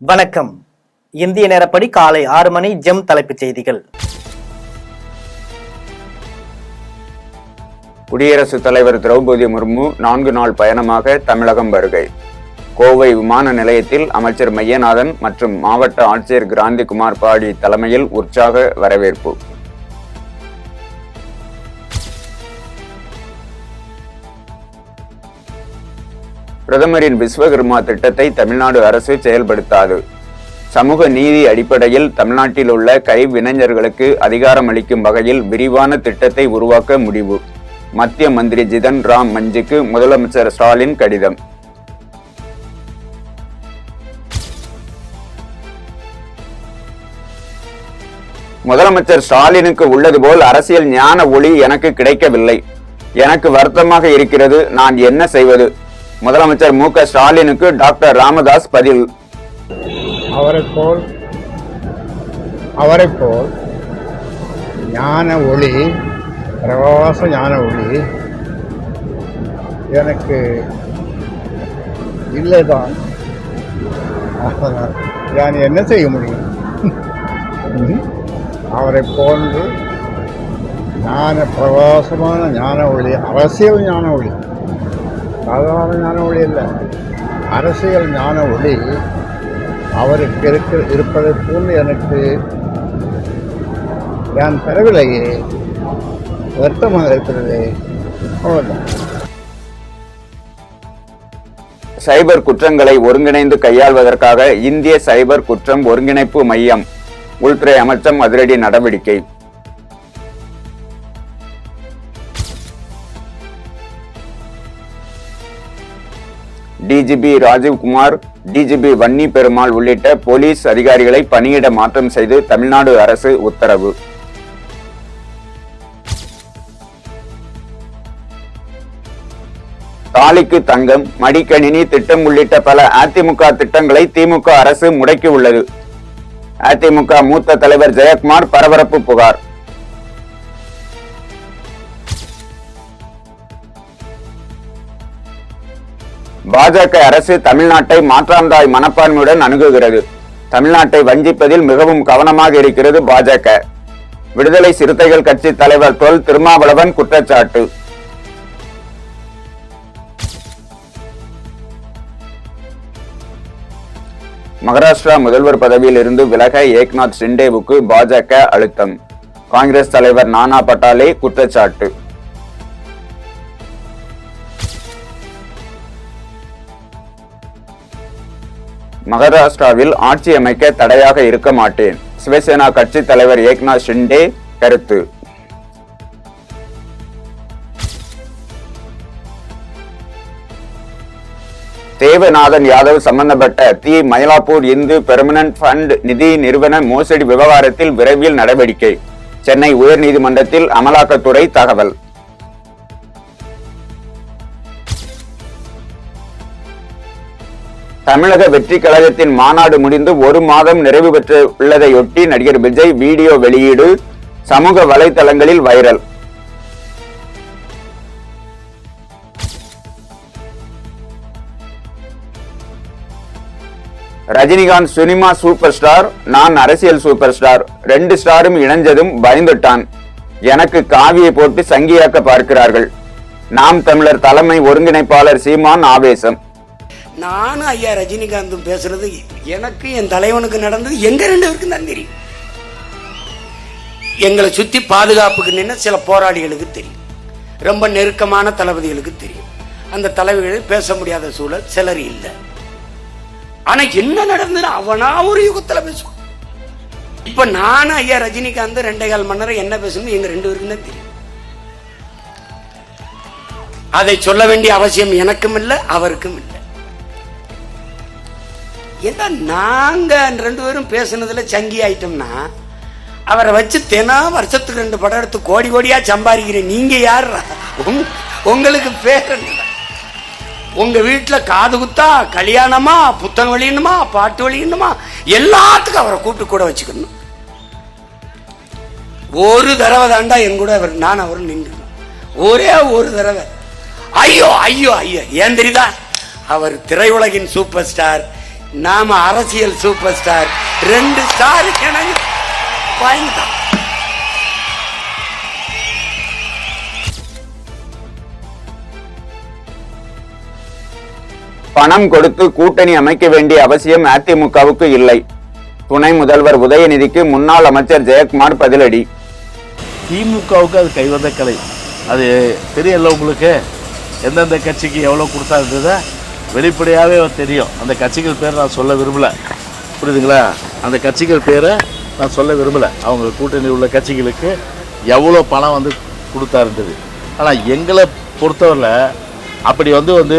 வணக்கம். இந்திய நேரப்படி காலை 6 மணி. ஜெம் தலைப்புச் செய்திகள். குடியரசுத் தலைவர் திரௌபதி முர்மு 4 நாள் பயணமாக தமிழகம் வருகை. கோவை விமான நிலையத்தில் அமைச்சர் மையநாதன் மற்றும் மாவட்ட ஆட்சியர் கிராந்திகுமார் பாடி தலைமையில் உற்சாக வரவேற்பு. பிரதமரின் விஸ்வகர்மா திட்டத்தை தமிழ்நாடு அரசு செயல்படுத்தாது. சமூக நீதி அடிப்படையில் தமிழ்நாட்டில் உள்ள கைவினைஞர்களுக்கு அதிகாரம் அளிக்கும் வகையில் விரிவான திட்டத்தை உருவாக்க முடிவு. மத்திய மந்திரி ஜிதன் ராம் மஞ்சுக்கு முதலமைச்சர் ஸ்டாலின் கடிதம். முதலமைச்சர் ஸ்டாலினுக்கு உள்ளது போல் அரசியல் ஞான ஒளி எனக்கு கிடைக்கவில்லை. எனக்கு வருத்தமாக இருக்கிறது. நான் என்ன செய்வது? முதலமைச்சர் மு க ஸ்டாலினுக்கு டாக்டர் ராமதாஸ் பதில். அவரை போல் ஞான ஒளி, பிரகாச ஞான ஒளி எனக்கு இல்லைதான். நான் என்ன செய்ய முடியும்? அவரை போன்று ஞான பிரகாசமான ஞான ஒளி, அரசியல் ஞான ஒளி, சாதாரண ஞான ஒளி இல்லை, அரசியல் ஞான ஒளி அவருக்கு இருப்பதை போல் எனக்கு நான் பெறவில்லையே, வருத்தமாக இருக்கிறது. சைபர் குற்றங்களை ஒருங்கிணைந்து கையாள்வதற்காக இந்திய சைபர் குற்றம் ஒருங்கிணைப்பு மையம் உள்துறை அமைச்சம் அதிரடி நடவடிக்கை. டிஜிபி ராஜீவ்குமார், டிஜிபி வன்னி பெருமாள் உள்ளிட்ட போலீஸ் அதிகாரிகளை பணியிட மாற்றம் செய்து தமிழ்நாடு அரசு உத்தரவு. தாலிக்கு தங்கம், மடிக்கணினி திட்டம் உள்ளிட்ட பல அதிமுக திட்டங்களை திமுக அரசு முடக்கியுள்ளது. அதிமுக மூத்த தலைவர் ஜெயக்குமார் பரபரப்பு புகார். பாஜக அரசு தமிழ்நாட்டை மாற்றாந்தாய் மனப்பான்மையுடன் அணுகுகிறது. தமிழ்நாட்டை வஞ்சிப்பதில் மிகவும் கவனமாக இருக்கிறது பாஜக. விடுதலை சிறுத்தைகள் கட்சி தலைவர் தொல் திருமாவளவன் குற்றச்சாட்டு. மகாராஷ்டிரா முதல்வர் பதவியில் இருந்து விலக ஏக்நாத் ஷிண்டேவுக்கு பாஜக அழுத்தம். காங்கிரஸ் தலைவர் நானா பட்டாலே குற்றச்சாட்டு. மகாராஷ்டிராவில் ஆட்சி அமைக்க தடையாக இருக்க மாட்டேன். சிவசேனா கட்சி தலைவர் ஏக்நாத் ஷிண்டே கருத்து. தேவநாதன் யாதவ் சம்பந்தப்பட்ட மயிலாப்பூர் இந்து பெர்மனன்ட் ஃபண்ட் நிதி நிறுவன மோசடி விவகாரத்தில் விரைவில் நடவடிக்கை. சென்னை உயர்நீதிமன்றத்தில் அமலாக்கத்துறை தகவல். தமிழக வெற்றி கழகத்தின் மாநாடு முடிந்து 1 மாதம் நிறைவு பெற்று உள்ளதையொட்டி நடிகர் விஜய் வீடியோ வெளியீடு சமூக வலைதளங்களில் viral. Rajinikanth cinema super star, நான் அரசியல் சூப்பர் ஸ்டார். 2 ஸ்டாரும் இணைஞ்சதும் பயந்துட்டான். எனக்கு காவியை போட்டு சங்கியாக்க பார்க்கிறார்கள். நாம் தமிழர் தலைமை ஒருங்கிணைப்பாளர் சீமான் ஆவேசம். நானும் ஐயா ரஜினிகாந்தும் பேசுறது எனக்கு என் தலைவனுக்கு நடந்தது எங்க 2 பேருக்கும் தான் தெரியும். எங்களை சுத்தி பாதுகாப்புக்கு நின்று சில போராளிகளுக்கு தெரியும், ரொம்ப நெருக்கமான தளபதிகளுக்கு தெரியும். அந்த தலைவர்கள் பேச முடியாத சூழல் சிலர் இல்லை. ஆனா என்ன நடந்தது அவனா ஒரு யுகத்துல பேசுவோம். இப்ப நானும் ஐயா ரஜினிகாந்த் 2.25 மணி நேரம் என்ன பேசணும் எங்க 2 பேருக்கும் தான் தெரியும். அதை சொல்ல வேண்டிய அவசியம் எனக்கும் இல்லை, அவருக்கும் இல்லை. ஏன்னா நாங்க 2 பேரும் பேசுனதுல சங்கி ஆயிட்டோம்னா அவரை வச்சு தினம் வருஷத்துக்கு 2 படம் எடுத்து கோடி கோடியா சம்பாதிக்கிறேன். நீங்க யார்? உங்களுக்கு பேர் உங்க வீட்டுல காது குத்தா, கல்யாணமா, புத்தகம் வெளியணுமா, பாட்டு வெளியணுமா, எல்லாத்துக்கும் அவரை கூட்டு கூட வச்சுக்கணும். ஒரு தடவை தாண்டா என் கூட நான் அவரும் நின்று ஒரே ஒரு தடவை. ஐயோ ஐயோ ஐயோ, ஏன் தெரியுதா? அவர் திரையுலகின் சூப்பர் ஸ்டார், நாம அரசியல் சூப்பர் ஸ்டார் 2 ஸ்டார் எனக்கு வாங்கிட்டான். பணம் கொடுத்து கூட்டணி அமைக்க வேண்டிய அவசியம் அதிமுகவுக்கு இல்லை. துணை முதல்வர் உதயநிதிக்கு முன்னாள் அமைச்சர் ஜெயக்குமார் பதிலடி. திமுகவுக்கு அது கைவந்த கலை. அது தெரியல உங்களுக்கு, எந்தெந்த கட்சிக்கு எவ்வளோ கொடுத்தாருன்றதை வெளிப்படையாகவே தெரியும். அந்த கட்சிகள் பேரை நான் சொல்ல விரும்பலை, புரியுதுங்களா? அந்த கட்சிகள் பேரை நான் சொல்ல விரும்பலை. அவங்க கூட்டணி உள்ள கட்சிகளுக்கு எவ்வளோ பணம் வந்து கொடுத்தாருன்றது. ஆனால் எங்களை பொறுத்தவரையில் அப்படி வந்து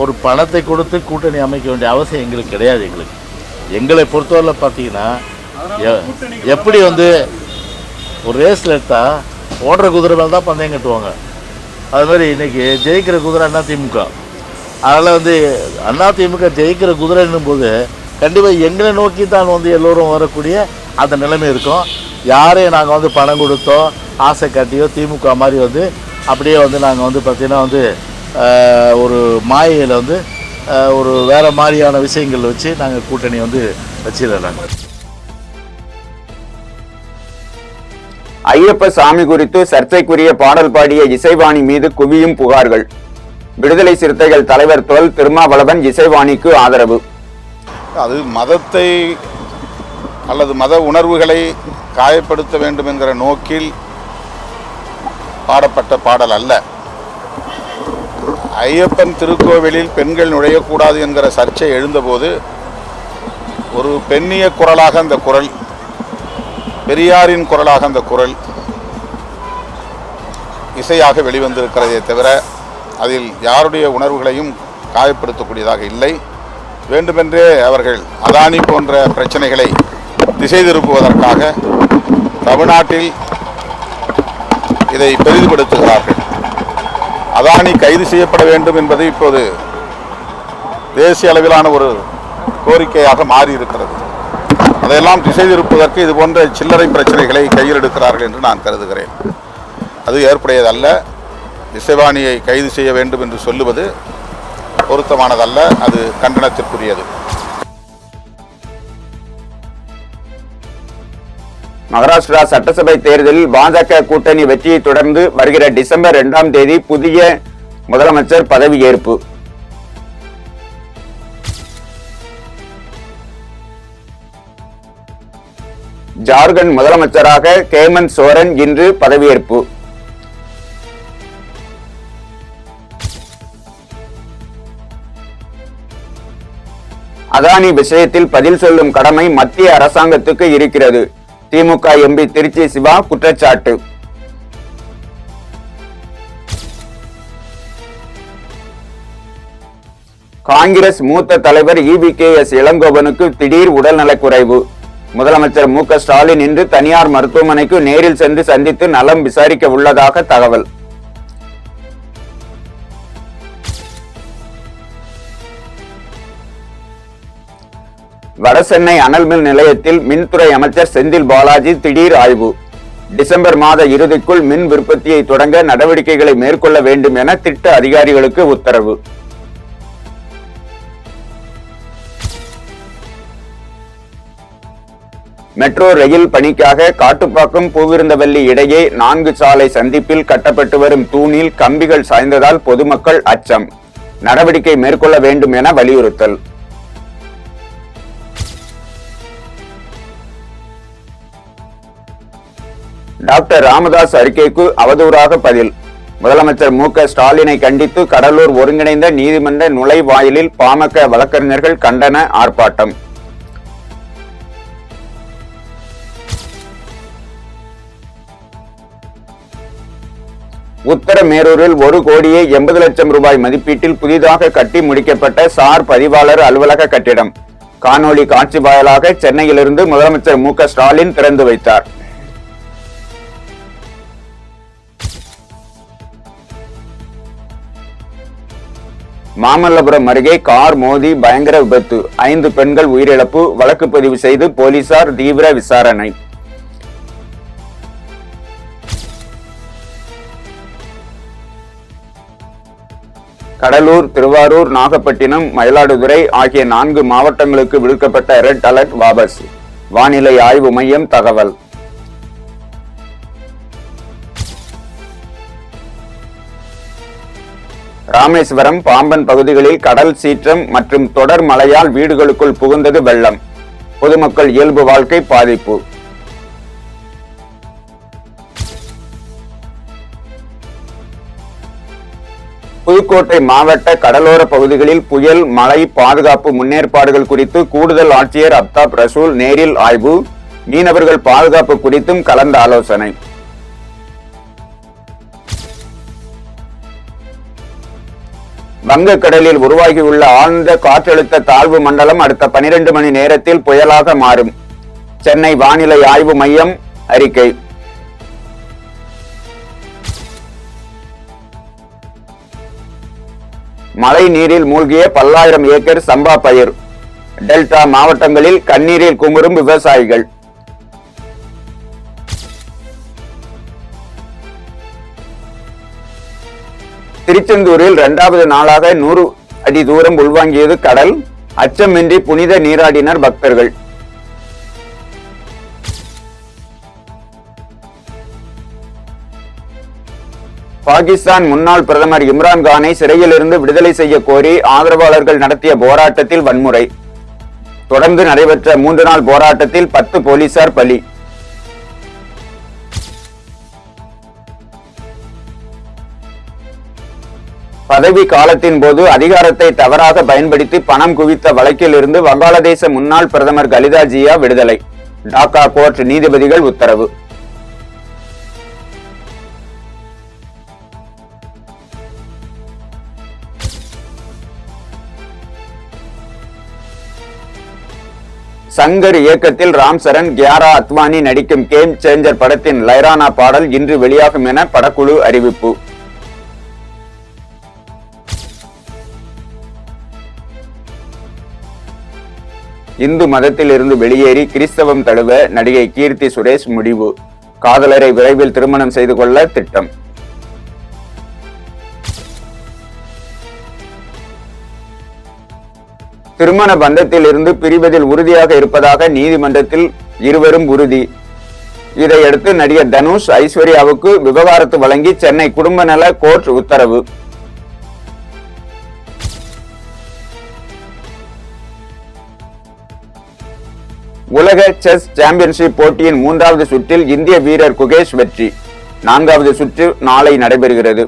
ஒரு பணத்தை கொடுத்து கூட்டணி அமைக்க வேண்டிய அவசியம் எங்களுக்கு கிடையாது. எங்களை பொறுத்தவரையில் பார்த்தீங்கன்னா எப்படி ஒரு ரேஸில் எடுத்தால் ஓடுற குதிரை மேலே தான் பந்தயம் கட்டுவாங்க. அது மாதிரி இன்றைக்கி ஜெயிக்கிற குதிரை அதிமுக. அதனால் அதிமுக ஜெயிக்கிற குதிரைன்னும் போது கண்டிப்பாக எங்களை நோக்கி தான் எல்லோரும் வரக்கூடிய அந்த நிலைமை இருக்கும். யாரையும் நாங்கள் பணம் கொடுத்தோ ஆசை காட்டியோ திமுக மாதிரி அப்படியே நாங்கள் பார்த்திங்கன்னா ஒரு மாயையில் ஒரு வேறு மாதிரியான விஷயங்கள் வச்சு நாங்கள் கூட்டணி வச்சிடறாங்க. ஐயப்ப சாமி குறித்து சர்ச்சைக்குரிய பாடல் பாடிய இசைவாணி மீது குவியும் புகார்கள். விடுதலை சிறுத்தைகள் தலைவர் தொல் திருமாவளவன் இசைவாணிக்கு ஆதரவு. அது மதத்தை அல்லது மத உணர்வுகளை காயப்படுத்த வேண்டும் என்கிற நோக்கில் பாடப்பட்ட பாடல் அல்ல. ஐயப்பன் திருக்கோவிலில் பெண்கள் நுழையக்கூடாது என்கிற சர்ச்சை எழுந்தபோது ஒரு பெண்ணிய குரலாக அந்த குரல், பெரியாரின் குரலாக அந்த குரல் இசையாக வெளிவந்திருக்கிறதே தவிர அதில் யாருடைய உணர்வுகளையும் காயப்படுத்தக்கூடியதாக இல்லை. வேண்டுமென்றே அவர்கள் அதானி போன்ற பிரச்சனைகளை திசை திருப்புவதற்காக தமிழ்நாட்டில் இதை பெரிதுபடுத்துகிறார்கள். அதானி கைது செய்யப்பட வேண்டும் என்பது இப்போது தேசிய அளவிலான ஒரு கோரிக்கையாக மாறியிருக்கிறது. அதையெல்லாம் திசை திருப்புவதற்கு இது போன்ற சில்லறை பிரச்சனைகளை கையில் எடுக்கிறார்கள் என்று நான் கருதுகிறேன். அது ஏற்புடையதல்ல. இசைவாணியை கைது செய்ய வேண்டும் என்று சொல்லுவது பொருத்தமானதல்ல, அது கண்டனத்திற்குரியது. மகாராஷ்டிரா சட்டசபை தேர்தலில் பாஜக கூட்டணி வெற்றியை தொடர்ந்து வருகிற டிசம்பர் 2ஆம் தேதி புதிய முதலமைச்சர் பதவியேற்பு. ஜார்க்கண்ட் முதலமைச்சராக ஹேமந்த் சோரன் இன்று பதவியேற்பு. அதானி விஷயத்தில் பதில் சொல்லும் கடமை மத்திய அரசாங்கத்துக்கு இருக்கிறது. திமுக எம்பி திருச்சி சிவா குற்றச்சாட்டு. காங்கிரஸ் மூத்த தலைவர் EVKS இளங்கோவனுக்கு திடீர் உடல்நலக்குறைவு. முதலமைச்சர் மு.க. ஸ்டாலின் இன்று தனியார் மருத்துவமனைக்கு நேரில் சென்று சந்தித்து நலம் விசாரிக்க உள்ளதாக தகவல். வடசென்னை அனல்மில் நிலையத்தில் மின்துறை அமைச்சர் செந்தில் பாலாஜி திடீர் ஆய்வு. டிசம்பர் மாத இறுதிக்குள் மின் உற்பத்தியை தொடங்க நடவடிக்கைகளை மேற்கொள்ள வேண்டும் என திட்ட அதிகாரிகளுக்கு உத்தரவு. மெட்ரோ ரயில் பணிக்காக காட்டுப்பாக்கம் பூவிருந்தவல்லி இடையே 4 சாலை சந்திப்பில் கட்டப்பட்டு வரும் தூணில் கம்பிகள் சாய்ந்ததால் பொதுமக்கள் அச்சம். நடவடிக்கை மேற்கொள்ள வேண்டும் என வலியுறுத்தல். டாக்டர் ராமதாஸ் அறிக்கைக்கு அவதூறாக பதில். முதலமைச்சர் மு.க. ஸ்டாலினை கண்டித்து கடலூர் ஒருங்கிணைந்த நீதிமன்ற நுழைவாயிலில் பாமக வழக்கறிஞர்கள் கண்டன ஆர்ப்பாட்டம். உத்தரமேரூரில் 1,80,00,000 ரூபாய் மதிப்பீட்டில் புதிதாக கட்டி முடிக்கப்பட்ட சார் பதிவாளர் அலுவலக கட்டிடம் காணொலி காட்சி வாயிலாக சென்னையிலிருந்து முதலமைச்சர் மு.க. ஸ்டாலின் திறந்து வைத்தார். மாமல்லபுரம் அருகே கார் மோதி பயங்கர விபத்து. 5 பெண்கள் உயிரிழப்பு. வழக்கு பதிவு செய்து போலீசார் தீவிர விசாரணை. கடலூர், திருவாரூர், நாகப்பட்டினம், மயிலாடுதுறை ஆகிய 4 மாவட்டங்களுக்கு விடுக்கப்பட்ட ரெட் அலர்ட் வாபஸ். வானிலை ஆய்வு மையம் தகவல். ராமேஸ்வரம், பாம்பன் பகுதிகளில் கடல் சீற்றம் மற்றும் தொடர் மழையால் வீடுகளுக்குள் புகுந்தது வெள்ளம். பொதுமக்கள் இயல்பு வாழ்க்கை பாதிப்பு. புதுக்கோட்டை மாவட்ட கடலோர பகுதிகளில் புயல், மழை பாதுகாப்பு முன்னேற்பாடுகள் குறித்து கூடுதல் ஆட்சியர் அப்தாப் ரசூல் நேரில் ஆய்வு. மீனவர்கள் பாதுகாப்பு குறித்தும் கலந்த ஆலோசனை. வங்கக்கடலில் உருவாகியுள்ள ஆழ்ந்த காற்றழுத்த தாழ்வு மண்டலம் அடுத்த 12 மணி நேரத்தில் புயலாக மாறும். சென்னை வானிலை ஆய்வு மையம் அறிக்கை. மழை நீரில் மூழ்கிய பல்லாயிரம் ஏக்கர் சம்பா பயிர். டெல்டா மாவட்டங்களில் கண்ணீரில் குமுறும் விவசாயிகள். திருச்செந்தூரில் 2வது நாளாக 100 அடி தூரம் உள்வாங்கியது கடல். அச்சமின்றி புனித நீராடினர் பக்தர்கள். பாகிஸ்தான் முன்னாள் பிரதமர் இம்ரான்கானை சிறையிலிருந்து விடுதலை செய்ய கோரி ஆதரவாளர்கள் நடத்திய போராட்டத்தில் வன்முறை. தொடர்ந்து நடைபெற்ற 3 நாள் போராட்டத்தில் 10 போலீசார் பலி. பதவி காலத்தின் போது அதிகாரத்தை தவறாக பயன்படுத்தி பணம் குவித்த வழக்கில் இருந்து வங்காளதேச முன்னாள் பிரதமர் கலிதா ஜியா விடுதலை. டாக்கா கோர்ட் நீதிபதிகள் உத்தரவு. சங்கர் இயக்கத்தில் ராம் சரண், கியாரா அத்வானி நடிக்கும் கேம் சேஞ்சர் படத்தின் லைரானா பாடல் இன்று வெளியாகும் என படக்குழு அறிவிப்பு. இந்து மதத்தில் இருந்து வெளியேறி கிறிஸ்தவம் தழுவ நடிகை கீர்த்தி சுரேஷ் முடிவு. காதலரை விரைவில் திருமணம் செய்து கொள்ள திட்டம். திருமண பந்தத்தில் இருந்து பிரிவதில் உறுதியாக இருப்பதாக நீதிமன்றத்தில் இருவரும் உறுதி. இதையடுத்து நடிகர் தனுஷ், ஐஸ்வர்யாவுக்கு விவாகரத்து வழங்கி சென்னை குடும்ப நல கோர்ட் உத்தரவு. உலக செஸ் சாம்பியன்ஷிப் போட்டியின் 3வது சுற்றில் இந்திய வீரர் குகேஷ் வெற்றி. 4வது சுற்று நாளை நடைபெறுகிறது.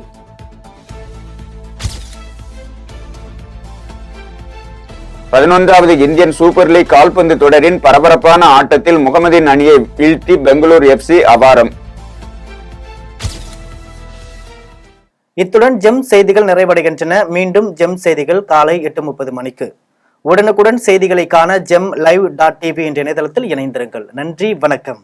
11வது இந்தியன் சூப்பர் லீக் கால்பந்து தொடரின் பரபரப்பான ஆட்டத்தில் முகமதின் அணியை வீழ்த்தி பெங்களூர் எஃப்சி அபாரம். இத்துடன் ஜெம் செய்திகள் நிறைவடைகின்றன. மீண்டும் ஜெம் செய்திகள் காலை 8:30 மணிக்கு. உடனுக்குடன் செய்திகளை காண GemLive.tv என்ற இணையதளத்தில் இணைந்திருங்கள். நன்றி, வணக்கம்.